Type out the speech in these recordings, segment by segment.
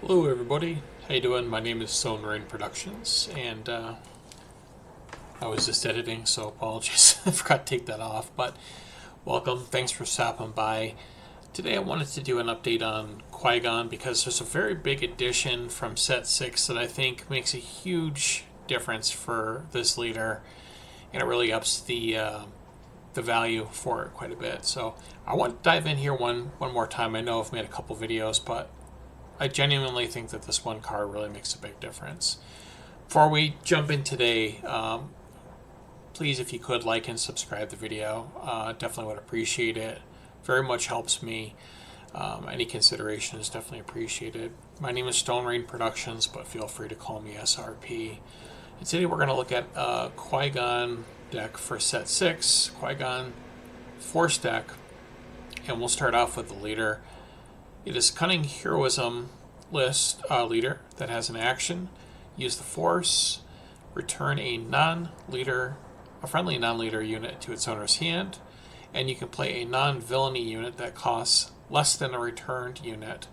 Hello everybody, how you doing? My name is Stone Rain Productions, and I was just editing, so apologies. I forgot to take that off, but welcome, thanks for stopping by. Today I wanted to do an update on Qui-Gon because there's a very big addition from set 6 that I think makes a huge difference for this leader, and it really ups the value for it quite a bit. So I want to dive in here one more time. I know I've made a couple videos, but I genuinely think that this one card really makes a big difference. Before we jump in today, please, if you could, like and subscribe the video. Definitely would appreciate it. Very much helps me. Any consideration is definitely appreciated. My name is Stone Rain Productions, but feel free to call me SRP. And today we're going to look at Qui-Gon deck for set 6, Qui-Gon Force deck, and we'll start off with the leader. It is Cunning Heroism leader that has an action. Use the Force. Return a friendly non-leader unit to its owner's hand, and you can play a non-villainy unit that costs less than a returned unit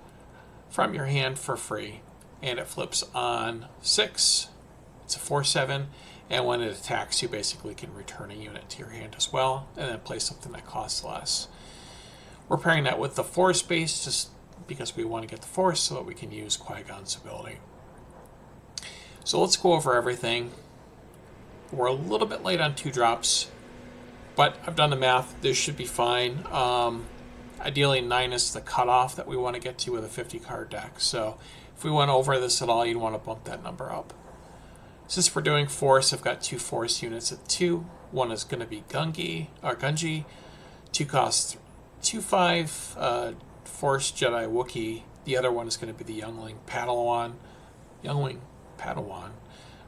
from your hand for free, and it flips on 6. It's a 4/7, and when it attacks, you basically can return a unit to your hand as well, and then play something that costs less. We're pairing that with the Force base just because we want to get the Force so that we can use Qui-Gon's ability. So let's go over everything. We're a little bit late on 2 drops, but I've done the math. This should be fine. Ideally 9 is the cutoff that we want to get to with a 50 card deck. So if we went over this at all, you'd want to bump that number up. Since we're doing Force, I've got 2 Force units at 2. One is going to be Gungi. 2 costs 2/5. Force Jedi Wookiee. The other one is going to be the Youngling Padawan. I don't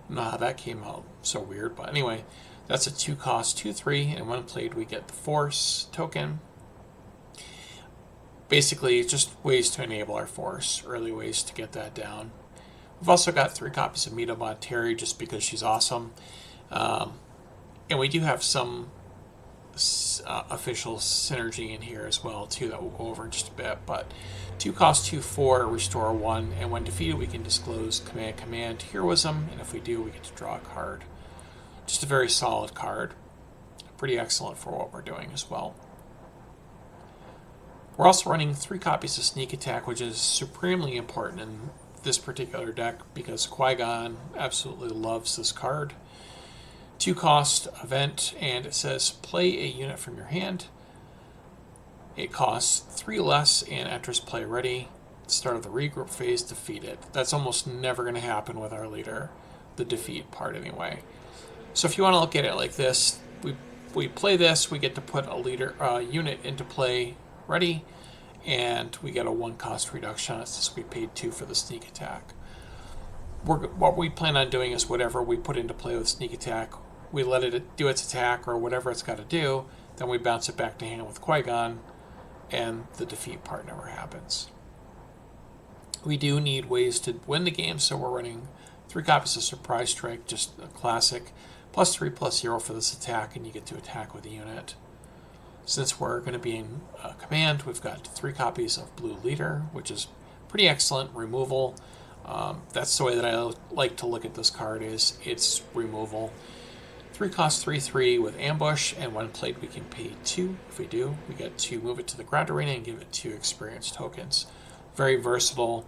know how that came out so weird, but anyway, that's a 2 cost 2/3, and when played we get the Force token. Basically just ways to enable our Force, early ways to get that down. We've also got 3 copies of Mina Bonteri just because she's awesome, and we do have some official synergy in here as well too that we'll go over in just a bit. But 2 cost 2/4, restore 1, and when defeated we can disclose command heroism, and if we do we get to draw a card. Just a very solid card, pretty excellent for what we're doing as well. We're also running 3 copies of sneak attack, which is supremely important in this particular deck because Qui-Gon absolutely loves this card. 2 cost event, and it says play a unit from your hand. It costs 3 less and enters play ready. Start of the regroup phase, defeat it. That's almost never going to happen with our leader, the defeat part anyway. So if you want to look at it like this, we play this, we get to put a unit into play ready, and we get a 1 cost reduction on it since we paid 2 for the sneak attack. What we plan on doing is whatever we put into play with sneak attack, we let it do its attack or whatever it's got to do, then we bounce it back to hand with Qui-Gon, and the defeat part never happens. We do need ways to win the game, so we're running 3 copies of Surprise Strike, just a classic, +3/+0 for this attack, and you get to attack with a unit. Since we're going to be in command, we've got 3 copies of Blue Leader, which is pretty excellent removal. That's the way that I like to look at this card, is its removal. 3 cost 3/3 with ambush, and when played we can pay 2. If we do, we get to move it to the ground arena and give it 2 experience tokens. Very versatile,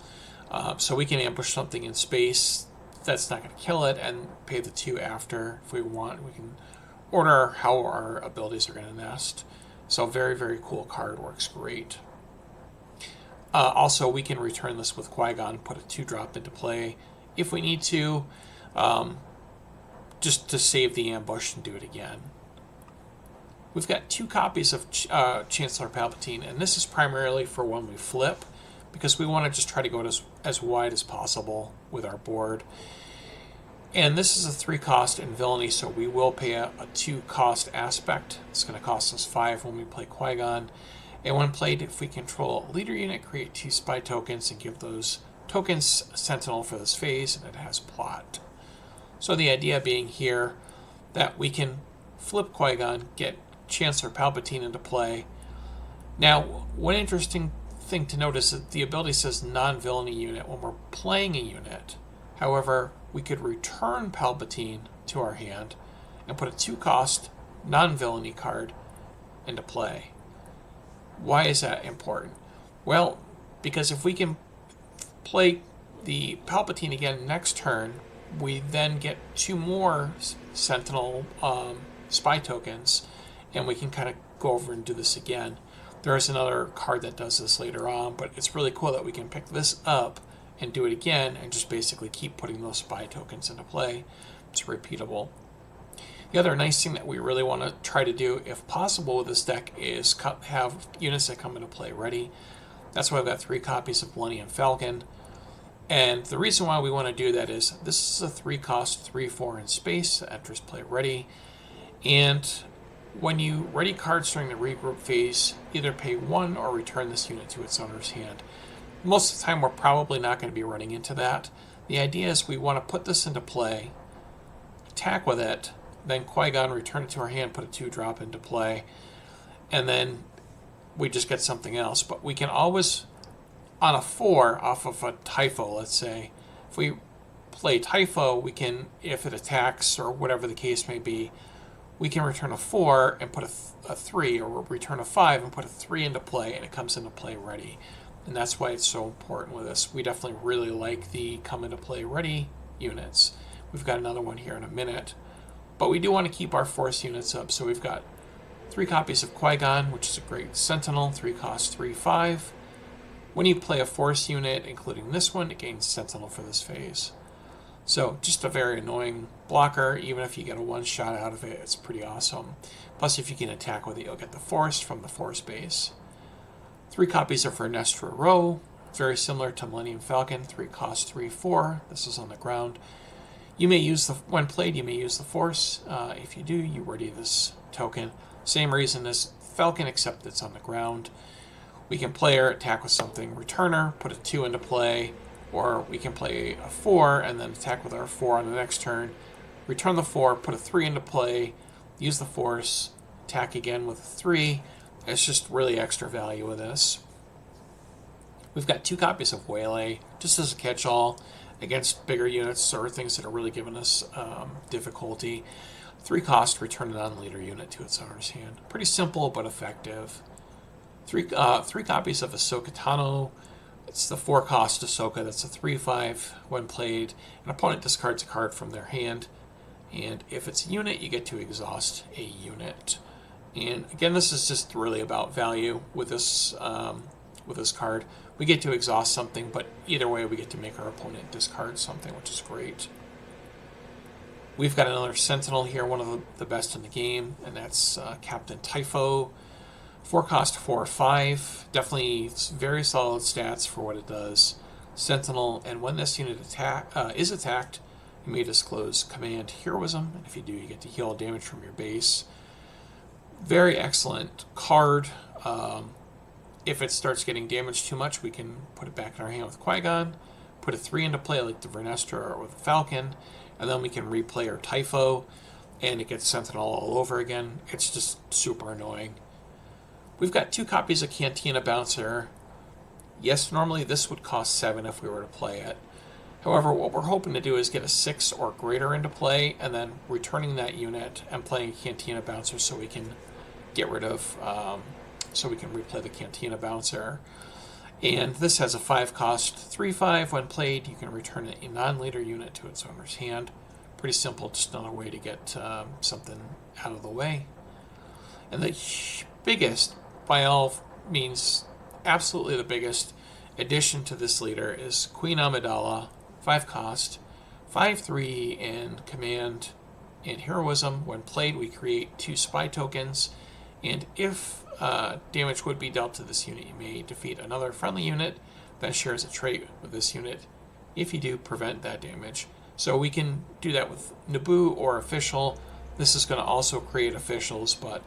so we can ambush something in space that's not going to kill it and pay the 2 after. If we want, we can order how our abilities are going to nest. So very, very cool card, works great. Also, we can return this with Qui-Gon, put a 2-drop into play if we need to, just to save the ambush and do it again. We've got 2 copies of Chancellor Palpatine, and this is primarily for when we flip, because we want to just try to go as wide as possible with our board. And this is a 3 cost in villainy, so we will pay a 2 cost aspect. It's going to cost us 5 when we play Qui-Gon. And when played, if we control a leader unit, create 2 spy tokens and give those tokens Sentinel for this phase, and it has plot. So the idea being here that we can flip Qui-Gon, get Chancellor Palpatine into play. Now, one interesting thing to notice is that the ability says non-villainy unit when we're playing a unit. However, we could return Palpatine to our hand and put a 2-cost non-villainy card into play. Why is that important? Well, because if we can play the Palpatine again next turn, we then get 2 more Sentinel spy tokens, and we can kind of go over and do this again. There is another card that does this later on, but it's really cool that we can pick this up and do it again and just basically keep putting those spy tokens into play. It's repeatable. The other nice thing that we really want to try to do, if possible, with this deck is have units that come into play ready. That's why I've got 3 copies of Millennium Falcon. And the reason why we want to do that is this is a 3-cost 3/4 in space that enters play ready. And when you ready cards during the regroup phase, either pay 1 or return this unit to its owner's hand. Most of the time, we're probably not going to be running into that. The idea is we want to put this into play, attack with it, then Qui-Gon, return it to our hand, put a 2-drop into play, and then we just get something else. But we can always, on a 4 off of a Typho, let's say, if we play Typho, we can, if it attacks or whatever the case may be, we can return a 4 and put a 3, or return a 5 and put a 3 into play, and it comes into play ready. And that's why it's so important with this. We definitely really like the come into play ready units. We've got another one here in a minute. But we do want to keep our Force units up. So we've got 3 copies of Qui-Gon, which is a great Sentinel, 3-cost 3/5. When you play a Force unit, including this one, it gains Sentinel for this phase. So just a very annoying blocker. Even if you get a 1-shot out of it, it's pretty awesome. Plus, if you can attack with it, you'll get the Force from the Force base. 3 copies of Vernestra Row, very similar to Millennium Falcon, 3-cost 3/4. This is on the ground. You may use when played, you may use the Force. If you do, you ready this token. Same reason as Falcon, except it's on the ground. We can play or attack with something, returner, put a 2 into play, or we can play a 4 and then attack with our 4 on the next turn, return the 4, put a 3 into play, use the Force, attack again with a 3. It's just really extra value with this. We've got 2 copies of Waylay, just as a catch-all against bigger units or things that are really giving us difficulty. 3-cost, return a non-leader unit to its owner's hand. Pretty simple but effective. 3 copies of Ahsoka Tano. It's the 4-cost Ahsoka. That's a 3/5. When played, an opponent discards a card from their hand, and if it's a unit, you get to exhaust a unit. And again, this is just really about value with this card. We get to exhaust something, but either way, we get to make our opponent discard something, which is great. We've got another Sentinel here, one of the best in the game, and that's Captain Typho. 4-cost 4/5. Definitely very solid stats for what it does. Sentinel, and when this unit is attacked, you may disclose command heroism, and if you do, you get to heal damage from your base. Very excellent card. If it starts getting damaged too much, we can put it back in our hand with Qui-Gon, put a 3 into play like the Vernestra or the Falcon, and then we can replay our Typho, and it gets Sentinel all over again. It's just super annoying. We've got 2 copies of Cantina Bouncer. Yes, normally this would cost 7 if we were to play it. However, what we're hoping to do is get a 6 or greater into play, and then returning that unit and playing Cantina Bouncer so we can get rid of, so we can replay the Cantina Bouncer. And this has a 5-cost 3/5. When played, you can return a non-leader unit to its owner's hand. Pretty simple, just another way to get something out of the way. And the biggest, by all means, absolutely the biggest addition to this leader is Queen Amidala, 5-cost, 5/3 in command and heroism. When played, we create 2 spy tokens, and if damage would be dealt to this unit, you may defeat another friendly unit that shares a trait with this unit. If you do, prevent that damage. So we can do that with Naboo or Official. This is going to also create officials, but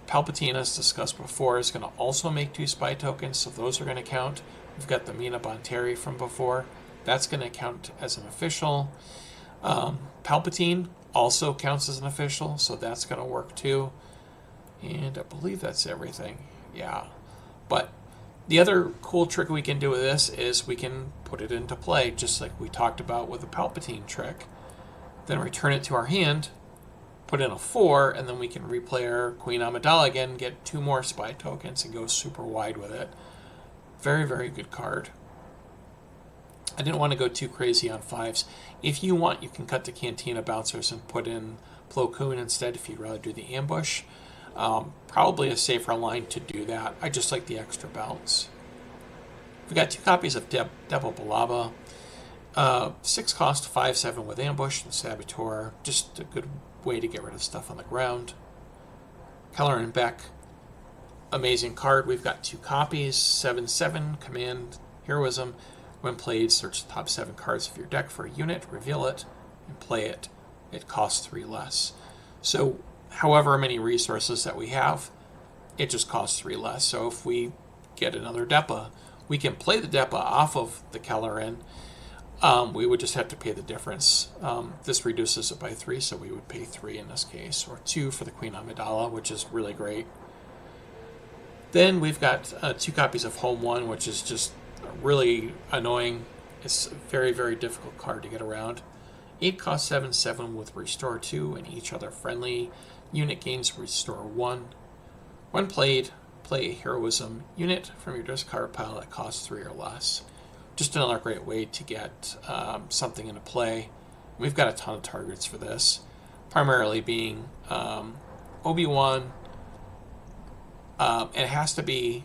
Palpatine, as discussed before, is going to also make 2 spy tokens, so those are going to count. We've got the Mina Bonteri from before. That's going to count as an official. Palpatine also counts as an official, so that's going to work too. And I believe that's everything. Yeah. But The other cool trick we can do with this is we can put it into play, just like we talked about with the Palpatine trick. Then return it to our hand, put in a 4, and then we can replay our Queen Amidala again, get 2 more spy tokens, and go super wide with it. Very, very good card. I didn't want to go too crazy on 5s. If you want, you can cut the Cantina Bouncers and put in Plo Koon instead if you'd rather do the ambush. Probably a safer line to do that. I just like the extra bounce. We got 2 copies of Devil Balaba. 6 cost, 5/7 with ambush and saboteur. Just a good way to get rid of stuff on the ground. Keller and Beck. Amazing card. We've got 2 copies. 7/7 command heroism. When played, search the top 7 cards of your deck for a unit, reveal it, and play it. It costs 3 less. So however many resources that we have, it just costs 3 less. So if we get another Depa, we can play the Depa off of the Kelleran. We would just have to pay the difference. This reduces it by 3, so we would pay 3 in this case, or 2 for the Queen Amidala, which is really great. Then we've got 2 copies of Home 1, which is just really annoying. It's a very, very difficult card to get around. 8 costs 7/7 with Restore 2, and each other friendly unit gains Restore 1. When played, play a Heroism unit from your discard pile that costs 3 or less. Just another great way to get something into play. We've got a ton of targets for this, primarily being Obi-Wan. It has to be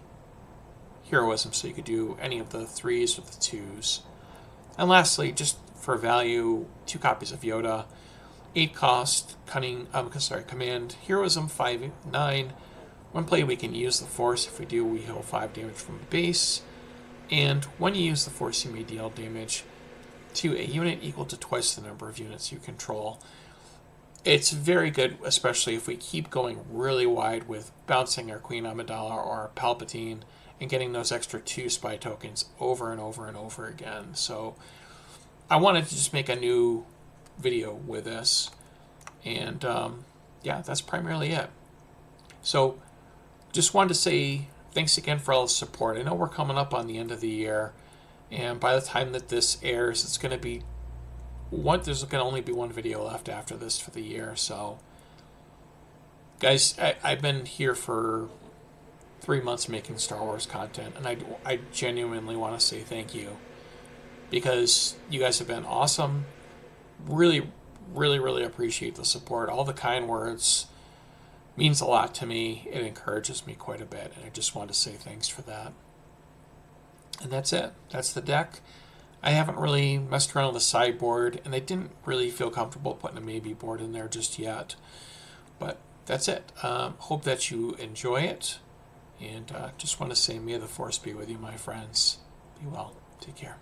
Heroism, so you could do any of the 3s or the 2s. And lastly, just for value, 2 copies of Yoda. 8 cost, command heroism, 5/9. When played, we can use the Force. If we do, we heal 5 damage from the base. And when you use the Force, you may deal damage to a unit equal to twice the number of units you control. It's very good, especially if we keep going really wide with bouncing our Queen Amidala or our Palpatine and getting those extra 2 spy tokens over and over and over again. So I wanted to just make a new video with this, and yeah, that's primarily it. So just wanted to say thanks again for all the support. I know we're coming up on the end of the year, and by the time that this airs, it's going to be there's going to only be 1 video left after this for the year. So guys, I've been here for 3 months making Star Wars content, and I genuinely want to say thank you, because you guys have been awesome. Really, really, really appreciate the support. All the kind words means a lot to me. It encourages me quite a bit, and I just want to say thanks for that. And that's it. That's the deck. I haven't really messed around with the sideboard, and I didn't really feel comfortable putting a maybe board in there just yet. But that's it. Hope that you enjoy it, and just want to say, may the Force be with you, my friends. Be well. Take care.